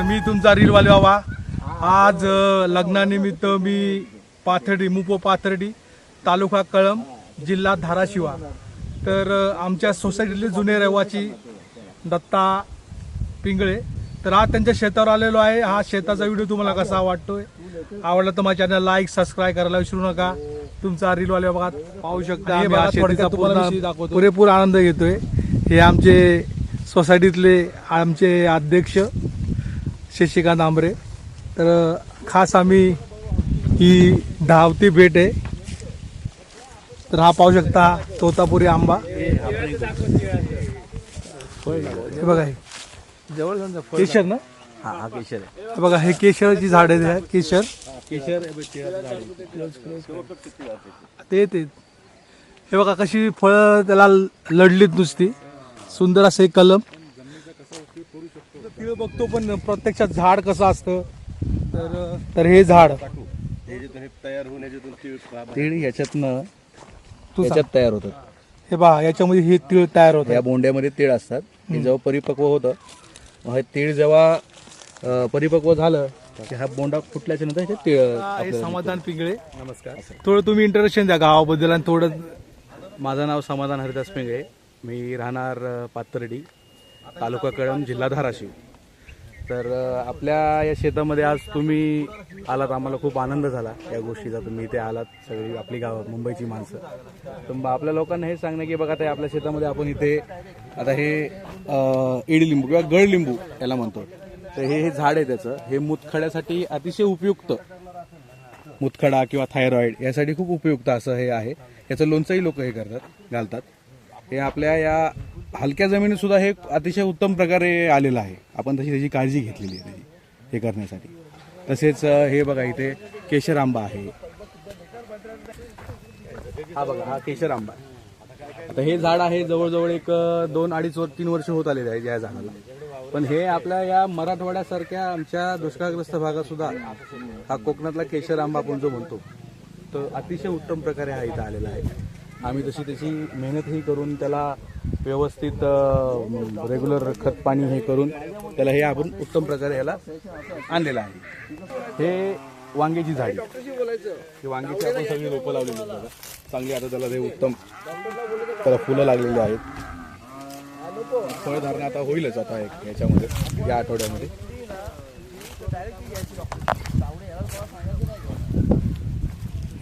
मी तुमचा रीलवाले बाबा. आज लग्नानिमित्त मी पाथर्डी मुपो पाथर्डी तालुका कळंब जिल्हा धाराशिवा. तर आमच्या सोसायटीतले जुने रहिवासी दत्ता पिंगळे. तर आज त्यांच्या शेतावर आलेलो आहे. हा शेताचा व्हिडिओ तुम्हाला कसा वाटतोय, आवडला तर माझ्या चॅनल लाईक सबस्क्राईब करायला विसरू नका. तुमचा रीलवाले बघा पाहू शकता. पुरेपूर आनंद घेतोय. हे आमचे सोसायटीतले आमचे अध्यक्ष शशिकांत आंबरे. तर खास आम्ही ही धावती भेट आहे. तर हा पाहू शकता तोतापुरी आंबा. हे बघा हे केशर ना. हा केशर आहे. हे बघा हे केशराची झाड आहे. केशर ते हे बघा कशी फळं त्याला लढलीत नुसती. सुंदर असं कलम. तिळ बघतो पण प्रत्यक्षात झाड कसं असतं. तर हे झाड तयार होऊन तीळ याच्यातनं तयार होतात. हे पहा याच्यामध्ये हे तीळ तयार होतं. या बोंड्यामध्ये तीळ असतात. हे जेव्हा परिपक्व होतं, हे तीळ जेव्हा परिपक्व झालं की हा बोंडा फुटल्याच्या नंतर हे तीळ. समाधान पिंगळे, नमस्कार. थोडं तुम्ही इंट्रोडक्शन द्या गावाबद्दल आणि थोडं. माझं नाव समाधान हरिदास पिंगळे. मी राहणार पाथर्डी तालुका कळंब जिल्हा धाराशिव. तर आपल्या या शेतामध्ये आज तुम्ही आलात, आम्हाला खूप आनंद झाला या गोष्टीचा. तुम्ही इथे आलात, सगळी आपली गावं मुंबईची माणसं. तर आपल्या लोकांना हे सांगणं की बघा ते आपल्या शेतामध्ये आपण इथे आता हे इडलिंबू किंवा गडलिंबू याला म्हणतो. तर हे झाड आहे त्याचं. हे मुतखड्यासाठी अतिशय उपयुक्त, मुतखडा किंवा थायरॉइड यासाठी खूप उपयुक्त असं हे आहे. याचं लोणचंही लोक हे करतात, घालतात. हे आपल्या या हलक्या जमिनीत सुद्धा हे अतिशय उत्तम प्रकारे आलेलं आहे. आपण तशी त्याची काळजी घेतलेली आहे त्याची हे करण्यासाठी. तसेच हे बघा इथे केशर आंबा आहे. हा बघा हा केशर आंबा. आता हे झाड आहे जवळजवळ एक 2-2.5-3 वर्ष होत आलेले आहे या झाडाला. पण हे आपल्या या मराठवाड्यासारख्या आमच्या दुष्काळग्रस्त भागात सुद्धा हा कोकणातला केशर आंबा आपण जो म्हणतो, तर अतिशय उत्तम प्रकारे हा इथं आलेला आहे. आम्ही तशी त्याची मेहनतही करून त्याला व्यवस्थित रेग्युलर खत पाणी हे करून त्याला हे आपण उत्तम प्रकारे याला आणलेलं आहे. हे वांग्याची झाडी. ही वांग्याची आपण सगळी रोपं लावलेली आहेत चांगली. आता त्याला ते उत्तम त्याला फुलं लागलेली आहेत. फळधारणा आता होईलच आता याच्यामध्ये या आठवड्यामध्ये.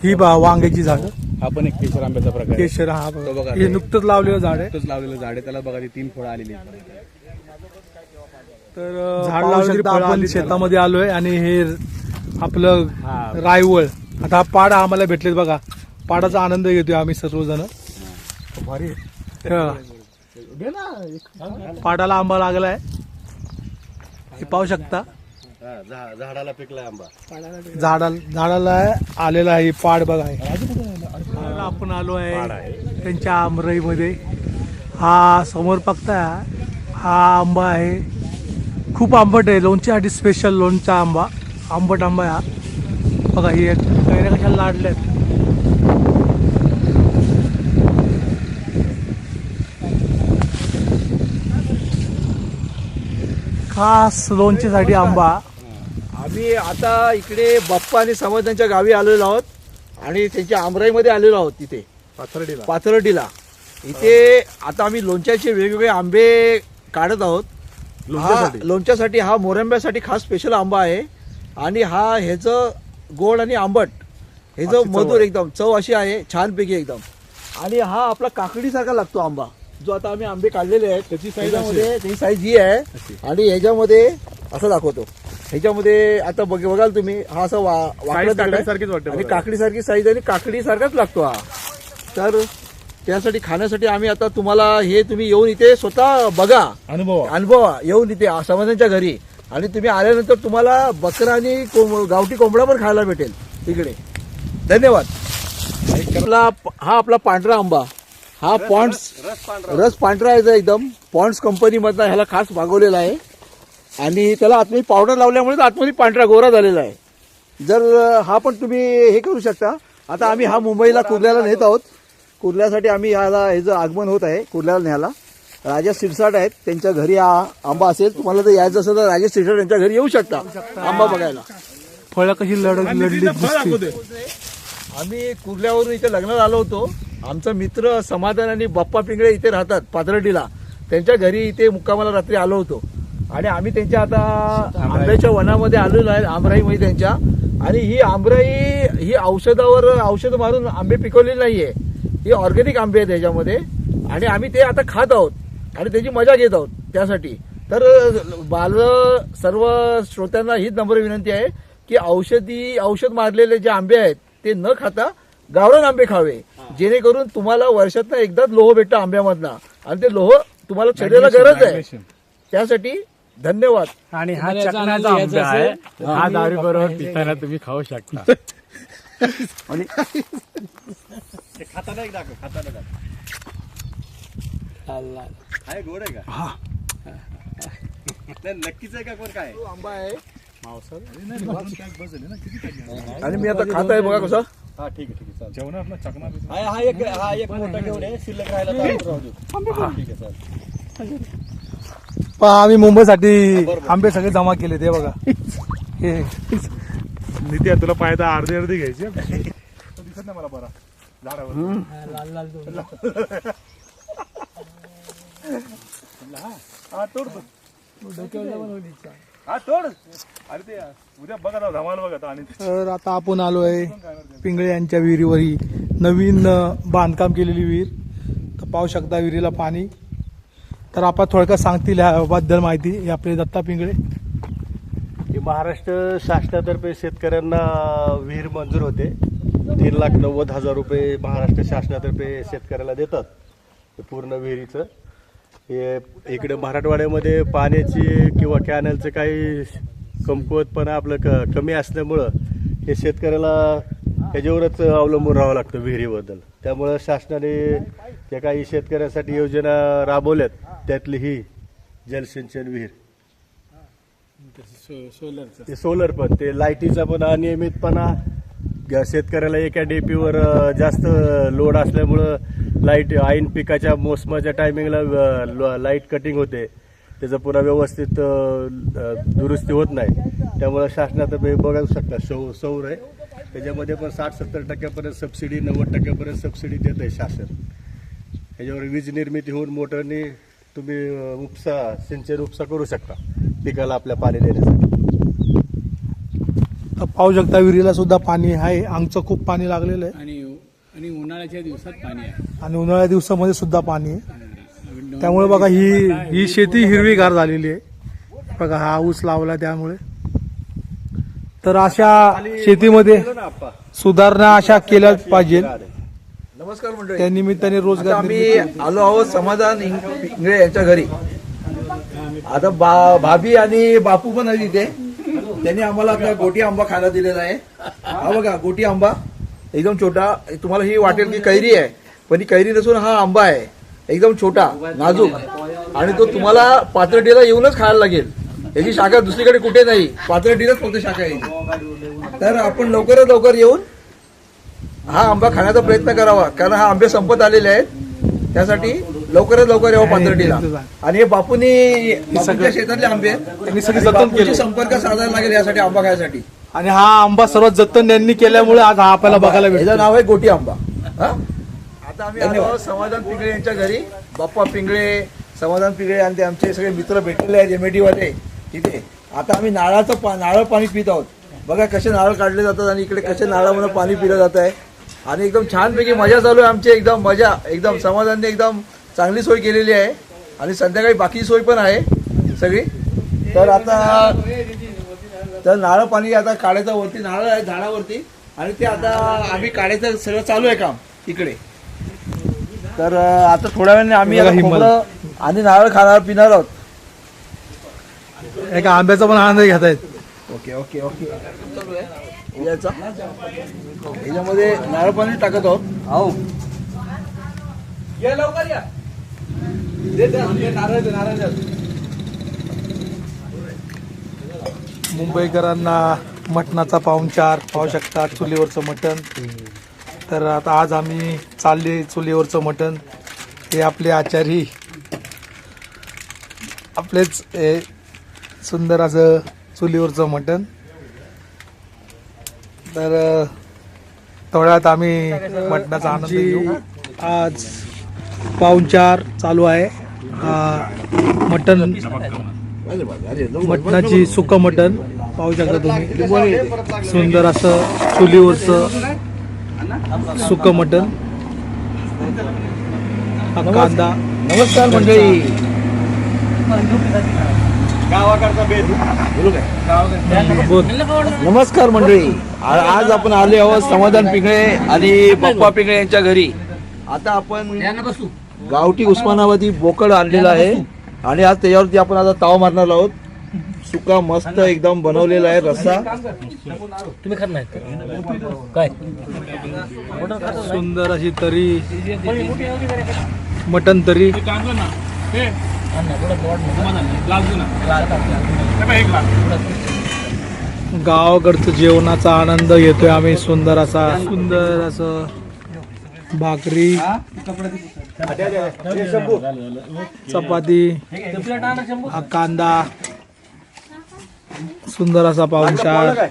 ही वांग्याची झाड. हा पण एक केशर आंब्याचा प्रकार. केशर हा बघा हे नुकतंच लावलेलं झाड आहे. नुकतंच लावलेलं झाड आहे. त्याला बघा 3 फळं आलेली आहेत. तर झाड लावलं आपण शेतामध्ये आलोय आणि हे आपलं रायवळ. आता हा पाडा आम्हाला भेटलेत बघा. पाडाचा आनंद घेतोय आम्ही सर्वजण. भारी पाडाला आंबा लागलाय. हे पाहू शकता. झाडाला पिकलाय आंबा. झाडाला आलेला आहे पाड बघा. आपण आलो आहे त्यांच्या आमराईमध्ये. हा समोर बघता हा आंबा आहे. खूप आंबट आहे. लोणच्यासाठी स्पेशल लोणचा आंबा. आंबट आंबा आहे हा बघा. ही कैऱ्या कशाला लाडल्यात. खास लोणच्यासाठी आंबा. आम्ही आता इकडे बाप्पा आणि समाजांच्या गावी आलेलो आहोत आणि त्यांच्या आमराईमध्ये आलेलो आहोत. तिथे पाथर्डीला इथे आता आम्ही लोणच्याचे वेगवेगळे आंबे काढत आहोत. लोणच्यासाठी हा मोरंब्यासाठी खास स्पेशल आंबा आहे. आणि हा ह्याचं गोड आणि आंबट ह्याचं मधुर एकदम चव अशी आहे छानपैकी एकदम. आणि हा आपला काकडीसारखा लागतो आंबा जो आता आम्ही आंबे काढलेले आहेत. त्याची साईज ही आहे. आणि ह्याच्यामध्ये असं दाखवतो. ह्याच्यामध्ये आता बघाल तुम्ही हा असा काकडीसारखीच वाटतं आणि काकडीसारखी साईज आणि काकडीसारखाच लागतो हा. तर त्यासाठी खाण्यासाठी आम्ही आता तुम्हाला हे तुम्ही येऊन इथे स्वतः बघा, अनुभवा येऊन इथे समाजांच्या घरी. आणि तुम्ही आल्यानंतर तुम्हाला बकरा आणि गावठी कोंबडा पण खायला भेटेल तिकडे. धन्यवाद. हा आपला पांढरा आंबा. हा पॉन्ड्स रस पांढरा आहे एकदम. पॉन्ड्स कंपनीमधला ह्याला खास मागवलेला आहे. आणि त्याला आतमध्ये पावडर लावल्यामुळे आतमध्ये पांढरा गोरा झालेला आहे. जर हा पण तुम्ही हे करू शकता. आता आम्ही हा मुंबईला कुर्ल्याला नेत आहोत. कुर्ल्यासाठी आम्ही ह्याचं आगमन होत आहे कुर्ल्याला न्यायला. राजेश शिरसाट आहेत, त्यांच्या घरी हा आंबा असेल. तुम्हाला जर यायचं असेल तर राजेश शिरसाट यांच्या घरी येऊ शकता आंबा बघायला. फळं कशी लढली दिसते. आम्ही कुर्ल्यावरून इथे लग्नाला आलो होतो. आमचा मित्र समाधान आणि बाप्पा पिंगळे इथे राहतात पाथर्डीला, त्यांच्या घरी इथे मुक्कामाला रात्री आलो होतो. आणि आम्ही त्यांच्या आता आंब्याच्या वनामध्ये आलेलो आहे, आमराईमध्ये त्यांच्या. आणि ही आमराई ही औषध मारून आंबे पिकवलेली नाहीये, ही ऑर्गॅनिक आंबे आहेत त्याच्यामध्ये. आणि आम्ही ते आता खात आहोत आणि त्याची मजा घेत आहोत त्यासाठी. तर सर्व श्रोत्यांना हीच नम्र विनंती आहे की औषध मारलेले जे आंबे आहेत ते न खाता गावरान आंबे खावे, जेणेकरून तुम्हाला वर्षातनं एकदाच लोह भेटतं आंब्यामधनं, आणि ते लोह तुम्हाला शरीराला गरज आहे. त्यासाठी धन्यवाद. आणि हा चकनाचा आंबा आहे, हा दारू बरोबर पिताना तुम्ही खाऊ शकता. आणि गोड आहे का? नक्कीच आहे का कोण काय आंबा आहे आणि मी आता खात आहे, बघा कसं. हा ठीक आहे जेवणार ना चकना. हा एक मोठा घेऊन आहे, शिल्लक राहिला तर राहू देऊ. ठीक आहे चालेल. पहा आम्ही मुंबईसाठी आंबे सगळे जमा केले ते बघा. हे नित्या तुला पाहिजे अर्धे अर्धे घ्यायचे. दिसत नाही मला बरा झाडावर. हा तोड हा तोड. अरे ते उद्या बघा धमाल बघा आणि तर आता आपण आलोय पिंगळे यांच्या विहिरीवर. ही नवीन बांधकाम केलेली विहीर. तर पाहू शकता विहिरीला पाणी. तर आपण थोडक्यात सांगतील ह्याबद्दल माहिती. हे आपले दत्ता पिंगळे. ही महाराष्ट्र शासनातर्फे शेतकऱ्यांना विहीर मंजूर होते. 3,90,000 रुपये महाराष्ट्र शासनातर्फे शेतकऱ्याला देतात पूर्ण विहिरीचं. हे इकडे मराठवाड्यामध्ये पाण्याची किंवा कॅनलचं काही कमकुवतपणा आपलं कमी असल्यामुळं हे शेतकऱ्याला ह्याच्यावरच अवलंबून राहावं लागतं विहिरीबद्दल. त्यामुळं शासनाने ज्या काही शेतकऱ्यांसाठी योजना राबवल्यात त्यातली ही जलसिंचन विहीर. ते सोलर पण, ते लाईटीचा पण अनियमितपणा शेतकऱ्याला एका डीपीवर जास्त लोड असल्यामुळं लाईट ऐन पिकाच्या मोसमाच्या टायमिंगला लाईट कटिंग होते, त्याचं पुन्हा व्यवस्थित दुरुस्ती होत नाही. त्यामुळं शासनातर्फे बघू शकता सौर आहे, त्याच्यामध्ये पण 60-70% सबसिडी, 90% सबसिडी देत आहे शासन. ह्याच्यावर वीज निर्मिती होऊन मोटरनी तुम्ही सिंचन उपसा करू शकता पिकाला आपल्या पाणी देण्यासाठी. तर पाहू शकता विहिरीला सुद्धा पाणी आहे. आमचं खूप पाणी लागलेलं आहे आणि उन्हाळ्याच्या दिवसात पाणी आहे. आणि उन्हाळ्या दिवसामध्ये सुद्धा पाणी आहे. त्यामुळे बघा ही शेती हिरवीगार झालेली आहे. बघा हा ऊस लावला त्यामुळे. तर अशा शेतीमध्ये सुधारणा अशा केल्याच पाहिजे. नमस्कार मंडळी. त्या निमित्ताने रोजगार आम्ही आलो आहोत समाधान पिंगळे यांच्या घरी. आता भाभी आणि बापू पण आहेत इथे. त्यांनी आम्हाला आता गोटी आंबा खायला दिलेला आहे. हा बघा गोटी आंबा एकदम छोटा. तुम्हाला ही वाटेल की कैरी आहे, पण ही कैरी नसून हा आंबा आहे. एकदम छोटा नाजूक, आणि तो तुम्हाला पाथर्डीला येऊनच खायला लागेल. याची शाखा दुसरीकडे कुठे नाही, पाथर्डीलाच फक्त शाखा आहे. तर आपण लवकरात लवकर येऊन हा आंबा खाण्याचा प्रयत्न करावा, कारण हा आंबे संपत आलेले आहेत. त्यासाठी लवकरात लवकर यावं पाथर्डीला. आणि हे बापूंच्या शेतातले आंबे आहेत, त्यांनी सगळे जतन केले. संपर्क साधायला लागेल यासाठी आंबा खायसाठी. आणि हा आंबा सर्वात जतन यांनी केल्यामुळे आज हा आपल्याला बघायला याचं भेटतो. नाव आहे गोटी आंबा. आता आम्ही आलो आहोत समाधान पिंगळे यांच्या घरी. बाप्पा पिंगळे, समाधान पिंगळे आणि ते आमचे सगळे मित्र भेटलेले आहेत MIT वाले तिथे. आता आम्ही नारळ पाणी पित आहोत. बघा कसे नारळ काढले जातात आणि इकडे कसे नारळामधून पाणी पिलं जात आहे. आणि एकदम छानपैकी मजा चालू आहे आमची. एकदम मजा, एकदम समाधानने एकदम चांगली सोय केलेली आहे. आणि संध्याकाळी बाकी सोय पण आहे सगळी. तर आता नारळ पाणी आता काढायचं वरती, नारळ आहे झाडावरती, आणि ते आता आम्ही काढायचं सगळं चालू आहे काम इकडे. तर आता थोड्या वेळाने आम्ही आता खोबरं आणि नारळ खाणार पिणार आहोत. एका आंब्याचा पण आनंद घेत आहेत. ओके ओके ओके चालू आहे याचा. याच्यामध्ये नारळ पाणी टाकत आहोत. हो लवकर या. मुंबईकरांना मटणाचा पाहुणचार पाहू शकता. चुलीवरचं मटण. तर आता आज आम्ही चालले चुलीवरचं मटण. हे आपले आचारी आपलेच हे सुंदर असं चुलीवरचं मटण. तर थोड्यात आम्ही मटणाचा आनंद घेऊ. आज पाहुणचार चालू आहे. मटणाची सुकं मटण पाहू शकता तुम्ही. सुंदर असं चुलीवरचं सुकं मटण. हा कांदा. नमस्कार मंडळी. नमस्कार मंडळी. आज आपण आले आहोत समाधान पिंगळे आणि बाप्पा पिंगळे यांच्या घरी. आता आपण गावठी उस्मानाबादी बोकड आणलेला आहे आणि आज त्याच्यावरती आपण आता ताव मारणार आहोत. सुका मस्त एकदम बनवलेला आहे रस्सा. सुंदर अशी तरी मटण तरी. गावाकडचं जेवणाचा आनंद घेतोय आम्ही. सुंदर असं भाकरी, चपाती, हा कांदा, सुंदर असा पाहुणचार.